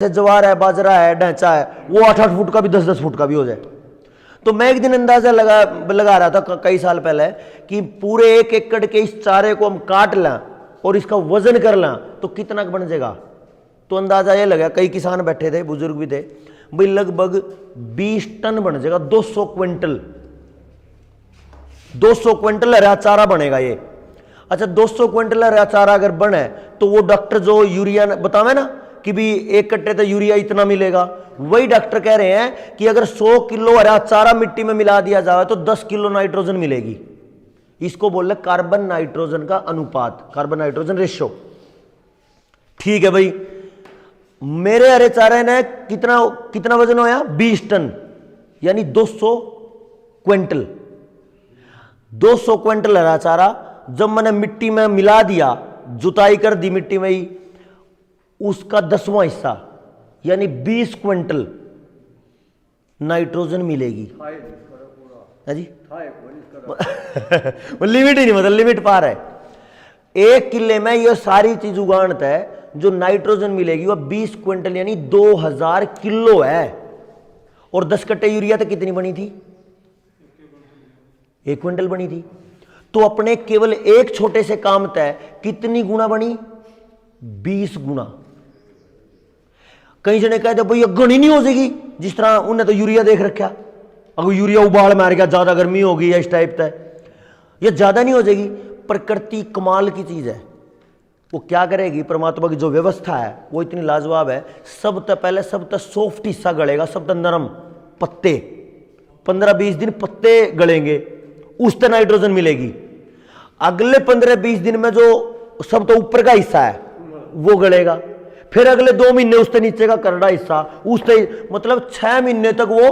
ज्वार है, बाजरा है, ढैंचा है, वो 8-8 फुट का भी 10-10 फुट का भी हो जाए। तो मैं एक दिन अंदाजा लगा रहा था कई साल पहले कि पूरे 1 एकड़ के इस चारे को हम काट लें और इसका वजन कर लें तो कितना बन जाएगा। तो अंदाजा ये लगा, कई किसान बैठे थे, बुजुर्ग भी थे, भाई लगभग 20 टन बन जाएगा, 200 क्विंटल 200 क्विंटल हरा चारा बनेगा ये। अच्छा 200 क्विंटल हरा चारा अगर बने तो वो डॉक्टर जो यूरिया बतावे ना कि भी 1 कट्टे तो यूरिया इतना मिलेगा, वही डॉक्टर कह रहे हैं कि अगर 100 किलो हरा चारा मिट्टी में मिला दिया जाए तो 10 किलो नाइट्रोजन मिलेगी। इसको बोल रहे कार्बन नाइट्रोजन का अनुपात, कार्बन नाइट्रोजन रेशियो। ठीक है भाई, मेरे हरे चारे ने कितना वजन होया, 20 टन यानी 200 क्विंटल। 200 क्विंटल हरा चारा जब मैंने मिट्टी में मिला दिया, जुताई कर दी मिट्टी में ही, उसका 10वां हिस्सा यानी 20 क्विंटल नाइट्रोजन मिलेगी। है जी लिमिट ही नहीं, मतलब लिमिट पार है। 1 किले में ये सारी चीज उगाणत है, जो नाइट्रोजन मिलेगी वह 20 क्विंटल यानी 2000 किलो है। और 10 कट्टे यूरिया तो कितनी बनी थी, 1 क्विंटल बनी थी। तो अपने केवल एक छोटे से काम तय कितनी गुना बनी, 20 गुना। कई जने कहते भाई गणी नहीं हो जाएगी, जिस तरह उन्हें तो यूरिया देख रखा, अगर यूरिया उबाल मार गया, ज्यादा गर्मी होगी या इस टाइप का, ये ज्यादा नहीं हो जाएगी। प्रकृति कमाल की चीज है, वो क्या करेगी, परमात्मा की जो व्यवस्था है वो इतनी लाजवाब है। सब तो पहले सब तो सॉफ्ट हिस्सा गलेगा, सब तो नरम पत्ते, 15-20 दिन पत्ते गलेंगे, उस तो नाइट्रोजन मिलेगी। अगले 15-20 दिन में जो सब तो ऊपर का हिस्सा है वो गलेगा, फिर अगले 2 महीने उससे नीचे का करड़ा हिस्सा, उससे मतलब 6 महीने तक वो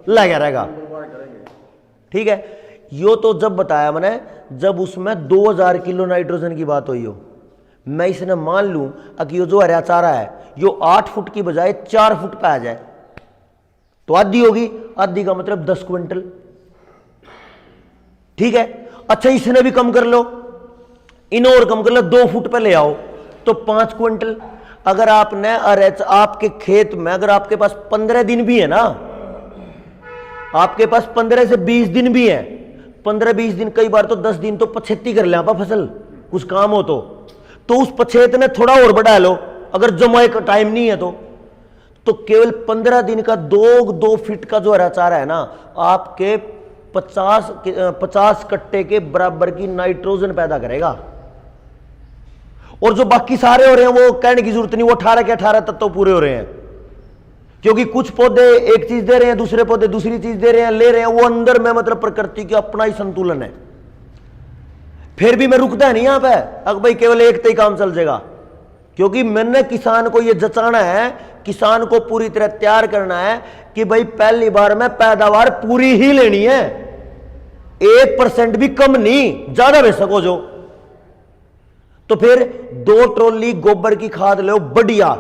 लगा रहेगा। ठीक है, यो तो जब बताया मैंने, जब उसमें 2000 किलो नाइट्रोजन की बात हुई हो। मैं इसने मान लूं कि यो जो हरा चारा है यो 8 फुट की बजाय 4 फुट पे आ जाए तो आधी होगी, आधी का मतलब 10 क्विंटल। ठीक है, अच्छा इसने भी कम कर लो, इन और कम कर लो, 2 फुट पे ले आओ तो 5 क्विंटल। अगर आपने आपके खेत में अगर आपके पास 15 दिन भी है ना, आपके पास 15 से 20 दिन भी है, 15-20 दिन, कई बार तो 10 दिन तो पछेती कर ले आप फसल, कुछ काम हो तो उस पछेत ने थोड़ा और बढ़ा लो, अगर जमाए का टाइम नहीं है तो केवल 15 दिन का 2 फीट का जो हरा चारा है ना, आपके 50 कट्टे के बराबर की नाइट्रोजन पैदा करेगा। और जो बाकी सारे हो रहे हैं वो कहने की जरूरत नहीं, वो 18 के 18 तत्व पूरे हो रहे हैं, क्योंकि कुछ पौधे एक चीज दे रहे हैं, दूसरे पौधे दूसरी चीज दे रहे हैं, ले रहे हैं, वो अंदर में मतलब प्रकृति का अपना ही संतुलन है। फिर भी मैं रुकता है नहीं यहां पे, अब भाई केवल एक ही काम चल जाएगा, क्योंकि मैंने किसान को यह जचाना है, किसान को पूरी तरह तैयार करना है कि भाई पहली बार में पैदावार पूरी ही लेनी है, 1% भी कम नहीं, ज्यादा बेच सको जो। तो फिर 2 ट्रॉली गोबर की खाद लो, बढ़िया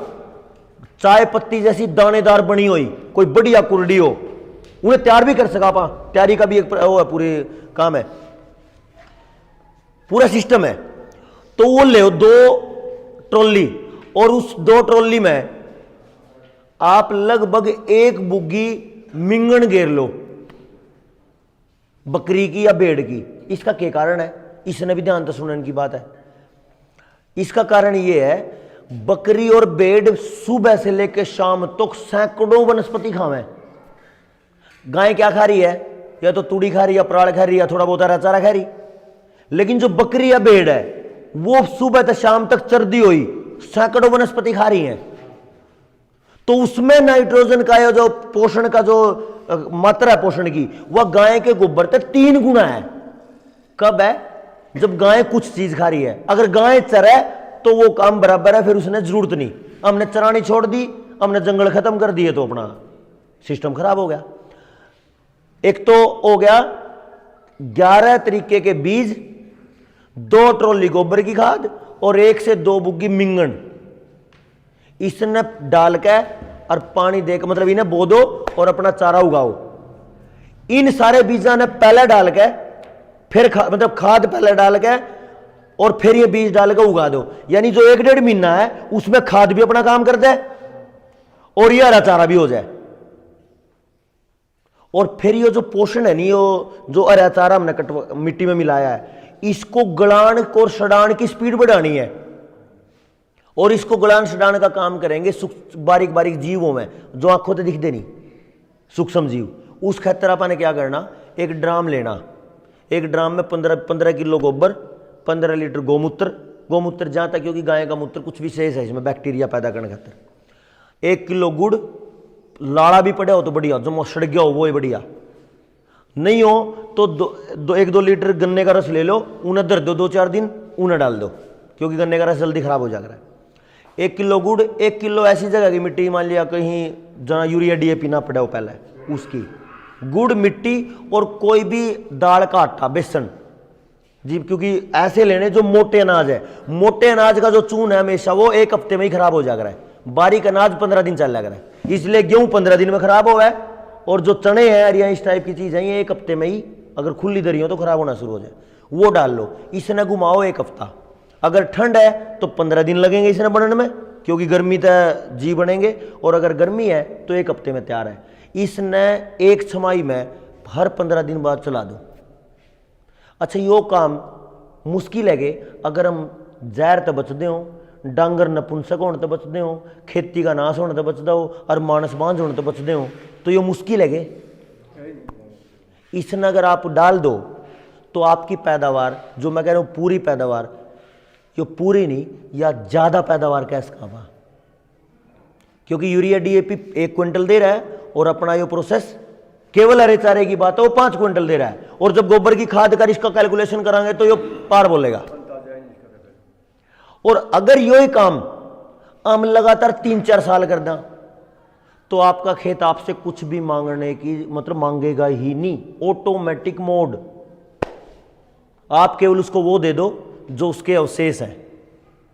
चाय पत्ती जैसी दानेदार बनी हुई, कोई बढ़िया कुर्डी हो, उन्हें तैयार भी कर सका आप, तैयारी का भी एक वो है, पूरे काम है, पूरा सिस्टम है। तो वो ले 2 ट्रॉली, और उस 2 ट्रॉली में आप लगभग 1 बुग्गी मिंगन घेर लो, बकरी की या भेड़ की। इसका क्या कारण है, इसने भी ध्यान तो सुनने की बात है। इसका कारण यह है, बकरी और भेड़ सुबह से लेकर शाम तक सैकड़ों वनस्पति खावे। गाय क्या खा रही है, या तो तूड़ी खा रही है, पराल खा रही है, थोड़ा बहुत हरा चारा खा रही। लेकिन जो बकरी या भेड़ है वो सुबह से शाम तक चरदी हुई सैकड़ों वनस्पति खा रही है। तो उसमें नाइट्रोजन का या जो पोषण का जो मात्रा है पोषण की, वह गाय के गोबर से 3 गुना है। कब है, जब गाय कुछ चीज खा रही है। अगर गाय चरे तो वो काम बराबर है, फिर उसने जरूरत नहीं, हमने चरानी छोड़ दी, हमने जंगल खत्म कर दिए तो अपना सिस्टम खराब हो गया। एक तो हो गया 11 तरीके के बीज, 2 ट्रॉली गोबर की खाद और 1 से 2 बुग्गी मिंगन, इसने डाल के और पानी देकर, मतलब इन्हें बो दो और अपना चारा उगाओ। इन सारे बीजा ने पहले डाल के, फिर मतलब खाद पहले डाल के और फिर ये बीज डाल के उगा दो, यानी जो 1-1.5 महीना है उसमें खाद भी अपना काम करता है और ये हरा चारा भी हो जाए। और फिर ये जो पोषण है नहीं, वो जो हरा चारा हमने मिट्टी में मिलाया है, इसको गलान और सड़ान की स्पीड बढ़ानी है। और इसको गलान सड़ान का काम करेंगे बारीक बारीक जीवों में जो आंखों से दिखते नहीं, सूक्ष्म जीव। उस खातर अपन ने क्या करना, एक ड्राम लेना, एक ड्राम में 15 किलो गोबर, 15 लीटर गोमूत्र जहां तक, क्योंकि गाय का मूत्र कुछ विशेष है इसमें बैक्टीरिया पैदा करने खातर, 1 किलो गुड़, लाड़ा भी पड़ा हो तो बढ़िया, जो सड़ गया हो वो ही बढ़िया, नहीं हो तो 1-2 लीटर गन्ने का रस ले लो, उन्हें धर दो 2-4 दिन, उन्हें डाल दो, क्योंकि गन्ने का रस जल्दी खराब हो जाएगा। 1 किलो गुड़, 1 किलो ऐसी जगह की मिट्टी, मान लिया कहीं जहाँ यूरिया DAP ना पड़ा हो पहले, उसकी गुड़ मिट्टी, और कोई भी दाल का आटा, बेसन जी, क्योंकि ऐसे लेने जो मोटे अनाज है, मोटे अनाज का जो चून है हमेशा वो 1 हफ्ते में ही खराब हो जाएगा, बारीक अनाज 15 दिन चल जाएगा, इसलिए गेहूं 15 दिन में खराब हो है, और जो चने हैं या इस टाइप की चीज है ये 1 हफ्ते में ही, अगर खुली दरी हो तो खराब होना शुरू हो जाए, वो डाल लो, इसने घुमाओ 1 हफ्ता। अगर ठंड है तो 15 दिन लगेंगे इसने बनने में, क्योंकि गर्मी तो जी बनेंगे, और अगर गर्मी है तो 1 हफ्ते में तैयार है। इसने एक छमाही में हर 15 दिन बाद चला दो। अच्छा, यो काम मुश्किल है, अगर हम जहर तो बचते हो, डांगर नपुंसक होने तो बचते हो, खेती का नाश होने तो बचते हो, और मानस बांझ होने तो बचते हो, तो ये मुश्किल है। इसने अगर आप डाल दो तो आपकी पैदावार, जो मैं कह रहा हूं पूरी पैदावार, ये पूरी नहीं या ज्यादा पैदावार कैसे कहा, क्योंकि यूरिया DAP 1 क्विंटल दे रहा है, और अपना ये प्रोसेस केवल हरे चारे की बात है वो 5 क्विंटल दे रहा है, और जब गोबर की खाद कर इसका कैलकुलेशन करांगे तो ये पार बोलेगा। और अगर यही काम हम लगातार 3-4 साल कर दें तो आपका खेत आपसे कुछ भी मांगने की मतलब मांगेगा ही नहीं, ऑटोमेटिक मोड। आप केवल उसको वो दे दो जो उसके अवशेष हैं।